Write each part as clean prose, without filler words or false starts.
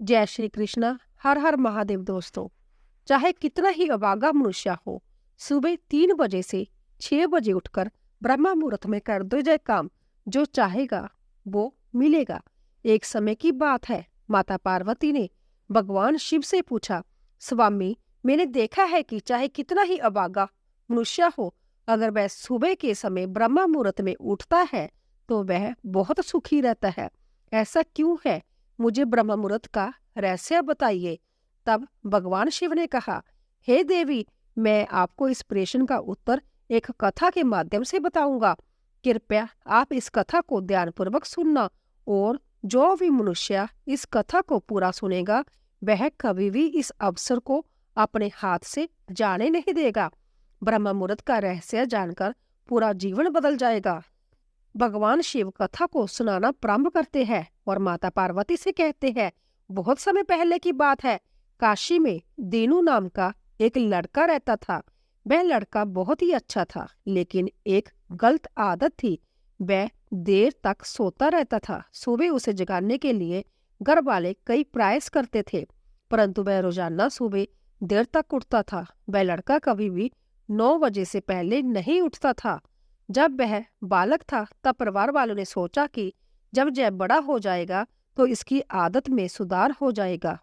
जय श्री कृष्णा। हर हर महादेव। दोस्तों, चाहे कितना ही अभागा मनुष्य हो, सुबह 3 बजे से 6 बजे उठकर ब्रह्म मुहूर्त में कर दो जय काम। जो चाहेगा वो मिलेगा। एक समय की बात है, माता पार्वती ने भगवान शिव से पूछा, स्वामी, मैंने देखा है कि चाहे कितना ही अभागा मनुष्य हो, अगर वह सुबह के समय ब्रह्म मुहूर्त में उठता है तो वह बहुत सुखी रहता है। ऐसा क्यों है? मुझे ब्रह्म मुहूर्त का रहस्य बताइए। तब भगवान शिव ने कहा, हे देवी, मैं आपको इस प्रश्न का उत्तर एक कथा के माध्यम से बताऊंगा। कृपया आप इस कथा को ध्यानपूर्वक सुनना, और जो भी मनुष्य इस कथा को पूरा सुनेगा वह कभी भी इस अवसर को अपने हाथ से जाने नहीं देगा। ब्रह्म मुहूर्त का रहस्य जानकर पूरा जीवन बदल जाएगा। भगवान शिव कथा को सुनाना प्रारंभ करते हैं और माता पार्वती से कहते हैं, बहुत समय पहले की बात है, काशी में दीनू नाम का एक लड़का रहता था। वह लड़का बहुत ही अच्छा था, लेकिन एक गलत आदत थी। वह देर तक सोता रहता था। सुबह उसे जगाने के लिए घर वाले कई प्रयास करते थे, परंतु वह रोजाना सुबह देर तक उठता था। वह लड़का कभी भी 9 बजे से पहले नहीं उठता था। जब वह बालक था तब परिवार वालों ने सोचा कि जब यह बड़ा हो जाएगा तो इसकी आदत में सुधार हो जाएगा।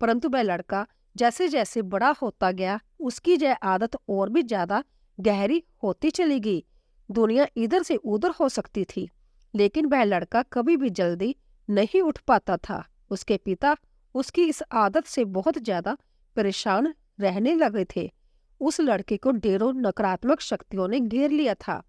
परंतु वह लड़का जैसे जैसे बड़ा होता गया, उसकी यह आदत और भी ज्यादा गहरी होती चली गई। दुनिया इधर से उधर हो सकती थी, लेकिन वह लड़का कभी भी जल्दी नहीं उठ पाता था। उसके पिता उसकी इस आदत से बहुत ज्यादा परेशान रहने लगे थे। उस लड़के को ढेरों नकारात्मक शक्तियों ने घेर लिया था।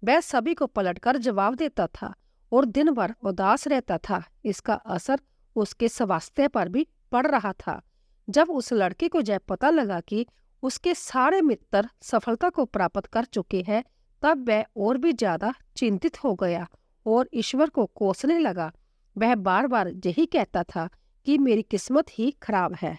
वह सभी को पलटकर जवाब देता था और दिन भर उदास रहता था। इसका असर उसके स्वास्थ्य पर भी पड़ रहा था। जब उस लड़के को यह पता लगा कि उसके सारे मित्र सफलता को प्राप्त कर चुके हैं, तब वह और भी ज्यादा चिंतित हो गया और ईश्वर को कोसने लगा। वह बार बार यही कहता था कि मेरी किस्मत ही खराब है।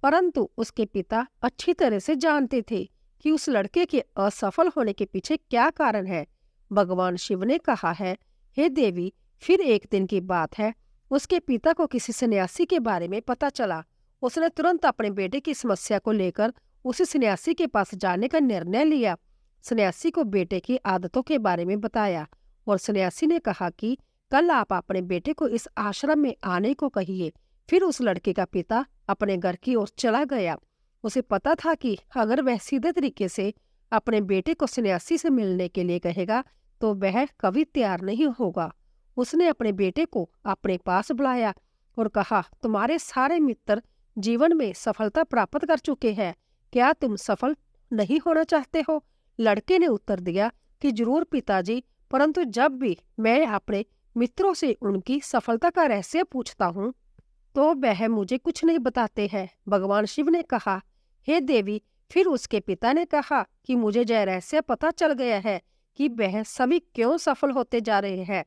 परंतु उसके पिता अच्छी तरह से जानते थे कि उस लड़के के असफल होने के पीछे क्या कारण है। भगवान शिव ने कहा है, हे देवी, फिर एक दिन की बात है, उसके पिता को किसी सन्यासी के बारे में पता चला। उसने तुरंत अपने बेटे की समस्या को लेकर उसी सन्यासी के पास जाने का निर्णय लिया। सन्यासी को बेटे की आदतों के बारे में बताया और सन्यासी ने कहा कि कल आप अपने बेटे को इस आश्रम में आने को कहिए। फिर उस लड़के का पिता अपने घर की ओर चला गया। उसे पता था कि अगर वह सीधे तरीके से अपने बेटे को सन्यासी से मिलने के लिए कहेगा तो वह कभी तैयार नहीं होगा। उसने अपने बेटे को अपने पास बुलाया और कहा, तुम्हारे सारे मित्र जीवन में सफलता प्राप्त कर चुके हैं, क्या तुम सफल नहीं होना चाहते हो? लड़के ने उत्तर दिया कि जरूर पिताजी, परंतु जब भी मैं अपने मित्रों से उनकी सफलता का रहस्य पूछता हूँ तो वह मुझे कुछ नहीं बताते हैं। भगवान शिव ने कहा, हे देवी, फिर उसके पिता ने कहा कि मुझे यह रहस्य पता चल गया है कि वह सभी क्यों सफल होते जा रहे हैं।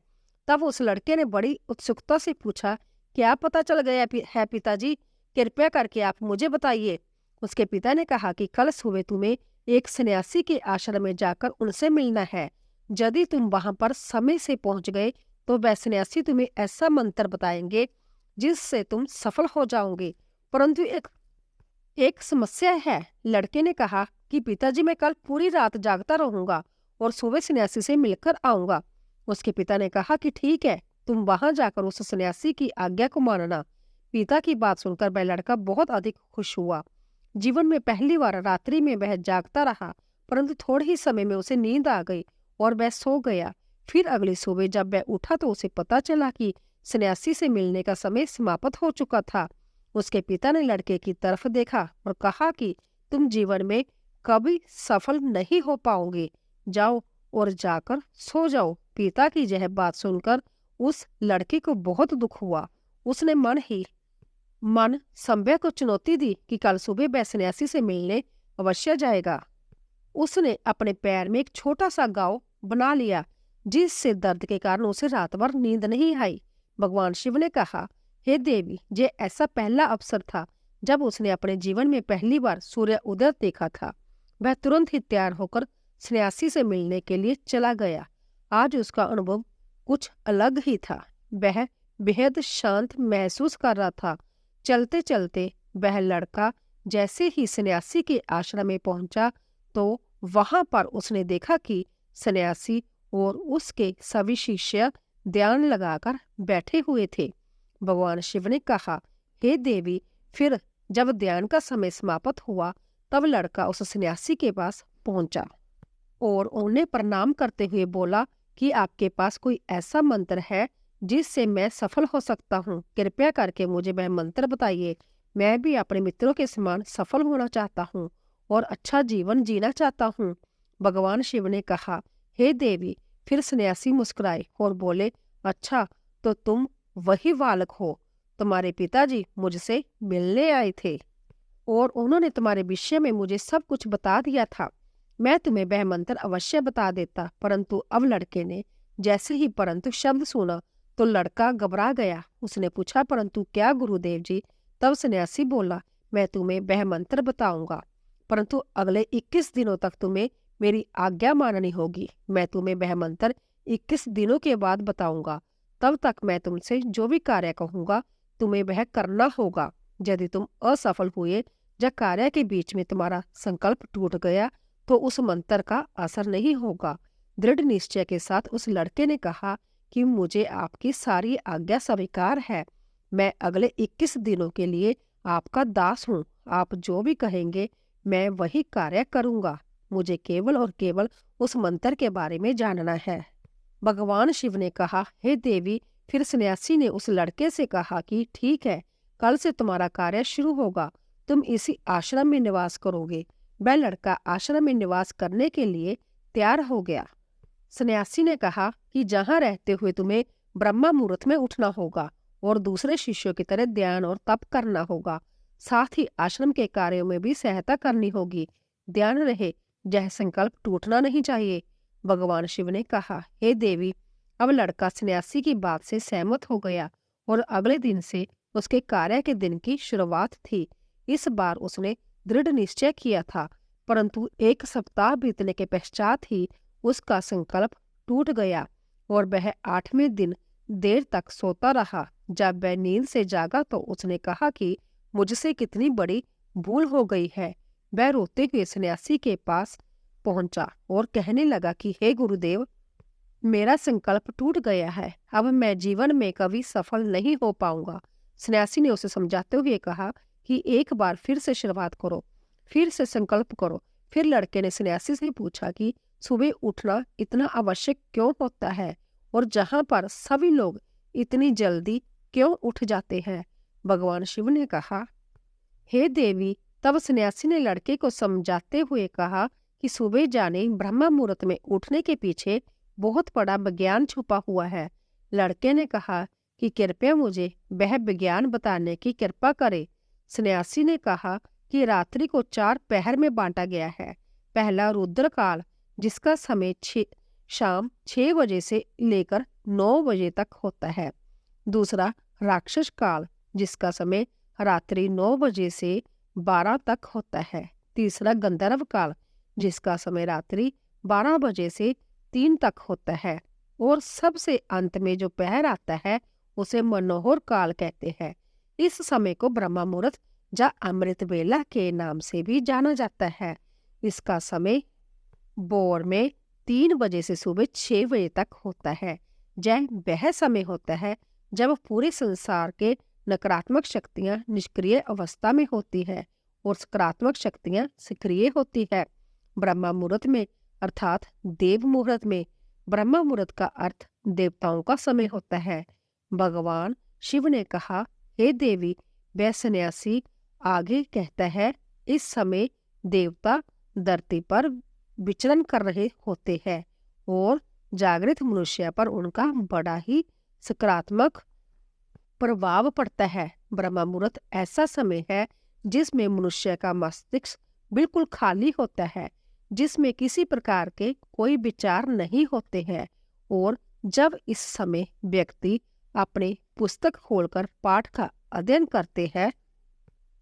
तब उस लड़के ने बड़ी उत्सुकता से पूछा, क्या पता चल गया है पिताजी? कृपया करके आप मुझे बताइए। उसके पिता ने कहा कि कल सुबह तुम्हें एक सन्यासी के आश्रम में जाकर उनसे मिलना है। यदि तुम वहां पर समय से पहुंच गए तो वह सन्यासी तुम्हें ऐसा मंत्र बताएंगे जिससे तुम सफल हो जाओगे। परंतु एक समस्या है। लड़के ने कहा कि पिताजी, मैं कल पूरी रात जागता रहूंगा और सुबह सन्यासी से मिलकर आऊंगा। उसके पिता ने कहा कि ठीक है, तुम वहां जाकर उस सन्यासी की आज्ञा को मानना। पिता की बात सुनकर वह लड़का बहुत अधिक खुश हुआ। जीवन में पहली बार रात्रि में वह जागता रहा, परंतु थोड़े ही समय में उसे नींद आ गई और वह सो गया। फिर अगली सुबह जब वह उठा तो उसे पता चला कि सन्यासी से मिलने का समय समाप्त हो चुका था। उसके पिता ने लड़के की तरफ देखा और कहा कि तुम जीवन में कभी सफल नहीं हो पाओगे, जाओ और जाकर सो जाओ। पिता की यह बात सुनकर उस लड़के को बहुत दुख हुआ। उसने मन संभय को चुनौती दी कि कल सुबह वह सन्यासी से मिलने अवश्य जाएगा। उसने अपने पैर में एक छोटा सा घाव बना लिया, जिससे दर्द के कारण उसे रात भर नींद नहीं आई। भगवान शिव ने कहा, हे देवी, ये ऐसा पहला अवसर था जब उसने अपने जीवन में पहली बार सूर्य उदय देखा था। वह तुरंत ही तैयार होकर सन्यासी से मिलने के लिए चला गया। आज उसका अनुभव कुछ अलग ही था। वह बेहद शांत महसूस कर रहा था। चलते चलते वह लड़का जैसे ही सन्यासी के आश्रम में पहुंचा तो वहां पर उसने देखा कि सन्यासी और उसके सभी शिष्य ध्यान लगाकर बैठे हुए थे। भगवान शिव ने कहा, हे देवी, फिर जब ध्यान का समय समाप्त हुआ तब लड़का उस सन्यासी के पास पहुंचा और उन्हें प्रणाम करते हुए बोला कि आपके पास कोई ऐसा मंत्र है जिससे मैं सफल हो सकता हूँ? कृपया करके मुझे वह मंत्र बताइए। मैं भी अपने मित्रों के समान सफल होना चाहता हूँ और अच्छा जीवन जीना चाहता हूँ। भगवान शिव ने कहा, हे देवी। फिर सन्यासी मुस्कुराए और बोले, अच्छा, तो तुम वही बालक हो। तुम्हारे पिताजी मुझसे मिलने आए थे और उन्होंने तुम्हारे विषय में मुझे सब कुछ बता दिया था। मैं तुम्हें वह मंत्र अवश्य बता देता, परंतु अब लड़के ने जैसे ही परंतु शब्द सुना तो लड़का घबरा गया। उसने पूछा, परंतु क्या गुरुदेव जी? तब सन्यासी बोला, मैं तुम्हें वह मंत्र बताऊंगा, परंतु अगले 21 दिनों तक तुम्हें मेरी आज्ञा माननी होगी। मैं तुम्हें वह मंत्र 21 दिनों के बाद बताऊंगा। तब तक मैं तुमसे जो भी कार्य कहूंगा तुम्हें वह करना होगा। यदि तुम असफल हुए या कार्य के बीच में तुम्हारा संकल्प टूट गया तो उस मंत्र का असर नहीं होगा। दृढ़ निश्चय के साथ उस लड़के ने कहा कि मुझे आपकी सारी आज्ञा स्वीकार है। मैं अगले 21 दिनों के लिए आपका दास हूँ। आप जो भी कहेंगे मैं वही कार्य करूँगा। मुझे केवल और केवल उस मंत्र के बारे में जानना है। भगवान शिव ने कहा, हे देवी। फिर सन्यासी ने उस लड़के से कहा कि ठीक है, कल से तुम्हारा कार्य शुरू होगा। तुम इसी आश्रम में निवास करोगे। वह लड़का आश्रम में निवास करने के लिए तैयार हो गया। सन्यासी ने कहा कि जहाँ रहते हुए तुम्हें ब्रह्मा मुहूर्त में उठना होगा और दूसरे शिष्यों की तरह ध्यान और तप करना होगा। साथ ही आश्रम के कार्यों में भी सहायता करनी होगी। ध्यान रहे, यह संकल्प टूटना नहीं चाहिए। भगवान शिव ने कहा, हे देवी। अब लड़का सन्यासी की बात से सहमत हो गया और अगले दिन से उसके कार्य के दिन की शुरुआत थी। इस बार उसने दृढ़ निश्चय किया था, परंतु 1 सप्ताह बीतने के पश्चात ही उसका संकल्प टूट गया और वह 8वें दिन देर तक सोता रहा। जब वह नींद से जागा तो उसने कहा कि मुझसे कितनी बड़ी भूल हो गई है। वह रोते हुए सन्यासी के पास पहुंचा और कहने लगा कि हे गुरुदेव, मेरा संकल्प टूट गया है। अब मैं जीवन में कभी सफल नहीं हो पाऊंगा। सन्यासी ने उसे समझाते हुए कहा कि एक बार फिर से शुरुआत करो, फिर से संकल्प करो। फिर लड़के ने सन्यासी से पूछा कि सुबह उठना इतना आवश्यक क्यों होता है और जहां पर सभी लोग इतनी जल्दी क्यों उठ जाते हैं? भगवान शिव ने कहा, हे देवी। तब सन्यासी ने लड़के को समझाते हुए कहा कि सुबह जाने ब्रह्म मुहूर्त में उठने के पीछे बहुत बड़ा विज्ञान छुपा हुआ है। लड़के ने कहा कि कृपया मुझे वह विज्ञान बताने की कृपा करे। सन्यासी ने कहा कि रात्रि को 4 पहर में बांटा गया है। पहला रुद्र काल, जिसका समय शाम 6 बजे से लेकर 9 बजे तक होता है। दूसरा राक्षस काल, जिसका समय रात्रि 9 बजे से 12 तक होता है। तीसरा गंधर्व काल, जिसका समय रात्रि 12 बजे से 3 तक होता है। और सबसे अंत में जो पहर आता है उसे मनोहर काल कहते हैं। इस समय को ब्रह्म मुहूर्त या अमृत वेला के नाम से भी जाना जाता है। इसका समय भोर में 3 बजे से सुबह 6 बजे तक होता है। यह वह समय होता है जब पूरे संसार के नकारात्मक शक्तियां निष्क्रिय अवस्था में होती है और सकारात्मक शक्तियां सक्रिय होती है। ब्रह्म मुहूर्त में अर्थात देव मुहूर्त में, ब्रह्म मुहूर्त का अर्थ देवताओं का समय होता है। भगवान शिव ने कहा, हे देवी। वह सन्यासी आगे कहता है, इस समय देवता धरती पर विचरण कर रहे होते हैं और जागृत मनुष्य पर उनका बड़ा ही सकारात्मक प्रभाव पड़ता है। ब्रह्म मुहूर्त ऐसा समय है जिसमें मनुष्य का मस्तिष्क बिल्कुल खाली होता है, जिसमें किसी प्रकार के कोई विचार नहीं होते हैं। और जब इस समय व्यक्ति अपने पुस्तक खोलकर पाठ का अध्ययन करते हैं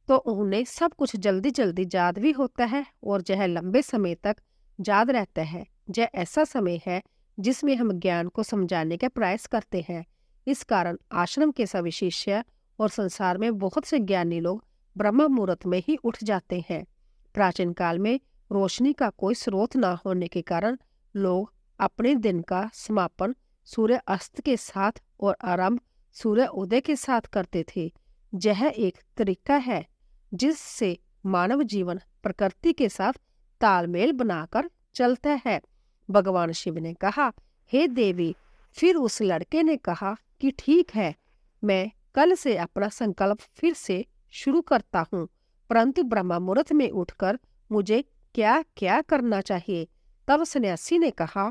तो उन्हें सब कुछ जल्दी जल्दी याद भी होता है और यह लंबे समय तक याद रहता है। यह ऐसा समय है जिसमें हम ज्ञान को समझाने का प्रयास करते हैं। इस कारण आश्रम के सभी शिष्य और संसार में बहुत से ज्ञानी लोग ब्रह्म मुहूर्त में ही उठ जाते हैं। प्राचीन काल में रोशनी का कोई स्रोत न होने के कारण लोग अपने दिन का समापन सूर्य अस्त के साथ और आरंभ सूर्य उदय के साथ करते थे। यह एक तरीका है जिससे मानव जीवन प्रकृति के साथ तालमेल बनाकर चलता है। भगवान शिव ने कहा, हे देवी। फिर उस लड़के ने कहा कि ठीक है, मैं कल से अपना संकल्प फिर से शुरू करता हूँ, परंतु ब्रह्म मुहूर्त में उठकर मुझे क्या क्या करना चाहिए। तब सन्यासी ने कहा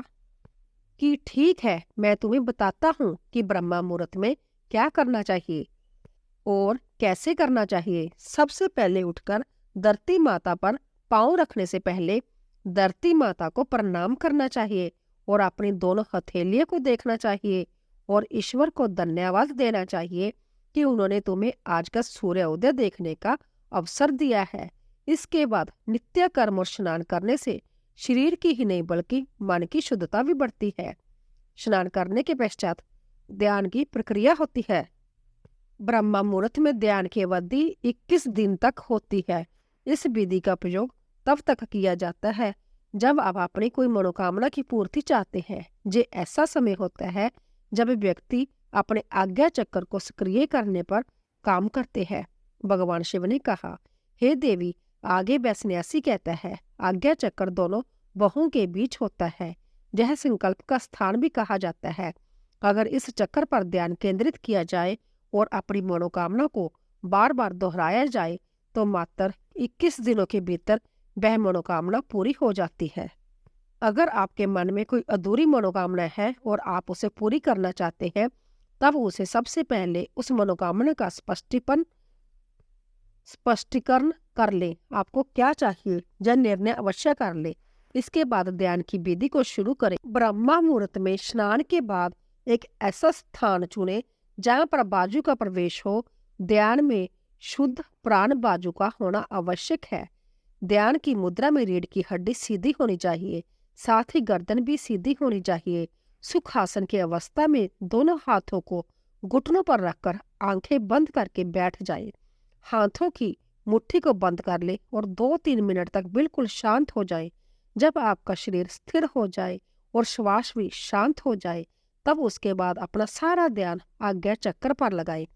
कि ठीक है, मैं तुम्हें बताता हूँ कि ब्रह्म मुहूर्त में क्या करना चाहिए और कैसे करना चाहिए। सबसे पहले उठकर धरती माता पर पांव रखने से पहले धरती माता को प्रणाम करना चाहिए और अपनी दोनों हथेलियों को देखना चाहिए और ईश्वर को धन्यवाद देना चाहिए कि उन्होंने तुम्हें आज का सूर्योदय देखने का अवसर दिया है। इसके बाद नित्य कर्म और स्नान करने से शरीर की ही नहीं बल्कि मन की शुद्धता भी बढ़ती है। स्नान करने के पश्चात ध्यान की प्रक्रिया होती है। ब्रह्म मुहूर्त में ध्यान की अवधि 21 दिन तक होती है। इस विधि का प्रयोग तब तक किया जाता है जब आप अपनी कोई मनोकामना की पूर्ति चाहते हैं। ये ऐसा समय होता है जब व्यक्ति अपने आज्ञा चक्र को सक्रिय करने पर काम करते हैं। भगवान शिव ने कहा, हे देवी। आगे वह सन्यासी कहता है, आज्ञा चक्र दोनों बाहों के बीच होता है। यह संकल्प का स्थान भी कहा जाता है। अगर इस चक्र पर ध्यान केंद्रित किया जाए और अपनी मनोकामना को बार बार दोहराया जाए तो मात्र 21 दिनों के भीतर वह मनोकामना पूरी हो जाती है। अगर आपके मन में कोई अधूरी मनोकामना है और आप उसे पूरी करना चाहते हैं, तब उसे सबसे पहले उस मनोकामना का स्पष्टीकरण कर ले। आपको क्या चाहिए यह निर्णय अवश्य कर ले। इसके बाद ध्यान की विधि को शुरू करें। ब्रह्म मुहूर्त में स्नान के बाद एक ऐसा स्थान चुने जहाँ पर बाजू का प्रवेश हो। ध्यान में शुद्ध प्राण बाजू का होना आवश्यक है। ध्यान की मुद्रा में रीढ़ की हड्डी सीधी होनी चाहिए, साथ ही गर्दन भी सीधी होनी चाहिए। सुखासन की अवस्था में दोनों हाथों को घुटनों पर रखकर आंखें बंद करके बैठ जाए। हाथों की मुट्ठी को बंद कर ले और 2-3 मिनट तक बिल्कुल शांत हो जाए। जब आपका शरीर स्थिर हो जाए और श्वास भी शांत हो जाए, तब उसके बाद अपना सारा ध्यान आज्ञा चक्र पर लगाए।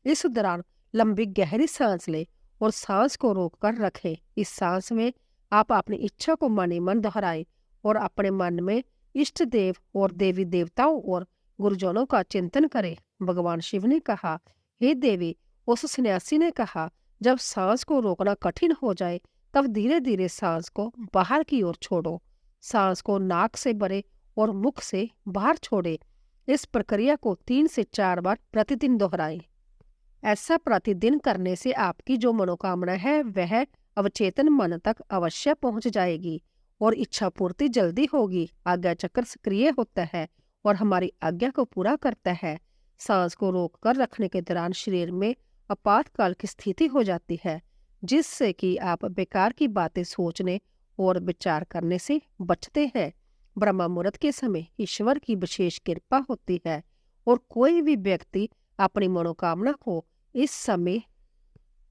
इस दौरान लंबी गहरी सांस ले और सांस को रोककर रखें। इस सांस में आप अपनी इच्छा को मन ही मन दोहराए और अपने मन में इष्ट देव और देवी देवताओं और गुरुजनों का चिंतन करें। भगवान शिव ने कहा, हे देवी। उस सन्यासी ने कहा, जब सांस को रोकना कठिन हो जाए तब धीरे धीरे सांस को बाहर की ओर छोड़ो। सांस को नाक से भरे और मुख से बाहर छोड़े। इस प्रक्रिया को 3 से 4 बार प्रतिदिन दोहराएं। ऐसा प्रतिदिन करने से आपकी जो मनोकामना है वह अवचेतन मन तक अवश्य पहुंच जाएगी और इच्छा पूर्ति जल्दी होगी। आज्ञा चक्र सक्रिय होता है और हमारी आज्ञा को पूरा करता है। सांस को रोककर रखने के दौरान शरीर में आपातकाल की स्थिति हो जाती है, जिससे कि आप बेकार की बातें सोचने और विचार करने से बचते हैं। ब्रह्म मुहूर्त के समय ईश्वर की विशेष कृपा होती है और कोई भी व्यक्ति अपनी मनोकामना को इस समय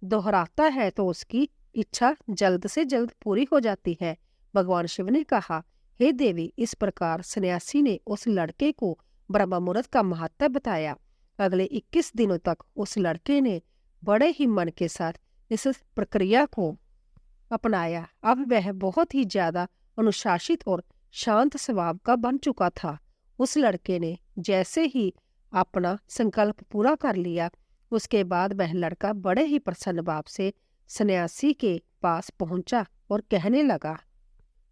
दोहराता है तो उसकी इच्छा जल्द से जल्द पूरी हो जाती है। भगवान शिव ने कहा, हे देवी। इस प्रकार सन्यासी ने उस लड़के को ब्रह्म मुहूर्त का महत्व बताया। अगले 21 दिनों तक उस लड़के ने बड़े ही मन के साथ इस प्रक्रिया को अपनाया। अब वह बहुत ही ज्यादा अनुशासित और शांत स्वभाव का बन चुका था। उस लड़के ने जैसे ही अपना संकल्प पूरा कर लिया, उसके बाद वह लड़का बड़े ही प्रसन्न भाव से सन्यासी के पास पहुंचा और कहने लगा,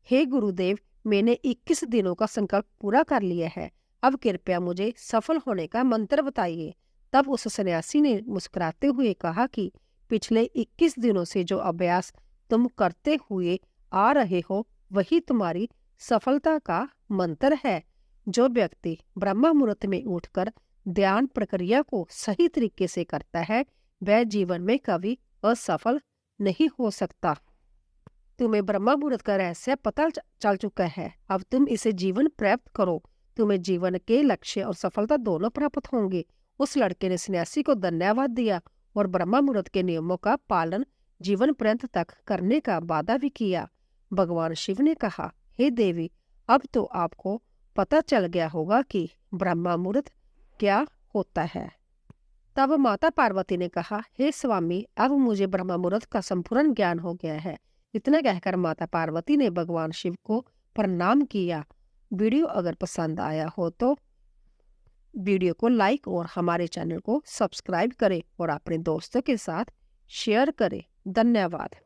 हे गुरुदेव, मैंने 21 दिनों का संकल्प पूरा कर लिया है। अब कृपया मुझे सफल होने का मंत्र बताइए। तब उस सन्यासी ने मुस्कुराते हुए कहा कि पिछले 21 दिनों से जो अभ्यास तुम करते हुए आ रहे हो वही तुम्हारी सफलता का मंत्र है। जो व्यक्ति ब्रह्म मुहूर्त में उठकर ध्यान प्रक्रिया को सही तरीके से करता है वह जीवन में कभी असफल नहीं हो सकता। तुम्हें ब्रह्म मुहूर्त का रहस्य पता चल चुका है। अब तुम इसे जीवन प्राप्त करो। तुम्हें जीवन के लक्ष्य और सफलता दोनों प्राप्त होंगे। उस लड़के ने सन्यासी को धन्यवाद दिया और ब्रह्मा मुहूर्त के नियमों का पालन जीवन पर्यंत तक करने का वादा भी किया। भगवान शिव ने कहा, हे देवी, अब तो आपको पता चल गया होगा कि ब्रह्मा मुहूर्त क्या होता है। तब माता पार्वती ने कहा, हे स्वामी, अब मुझे ब्रह्मा मुहूर्त का संपूर्ण ज्ञान हो गया है। इतना कहकर माता पार्वती ने भगवान शिव को प्रणाम किया। वीडियो अगर पसंद आया हो तो वीडियो को लाइक और हमारे चैनल को सब्सक्राइब करें और अपने दोस्तों के साथ शेयर करें। धन्यवाद।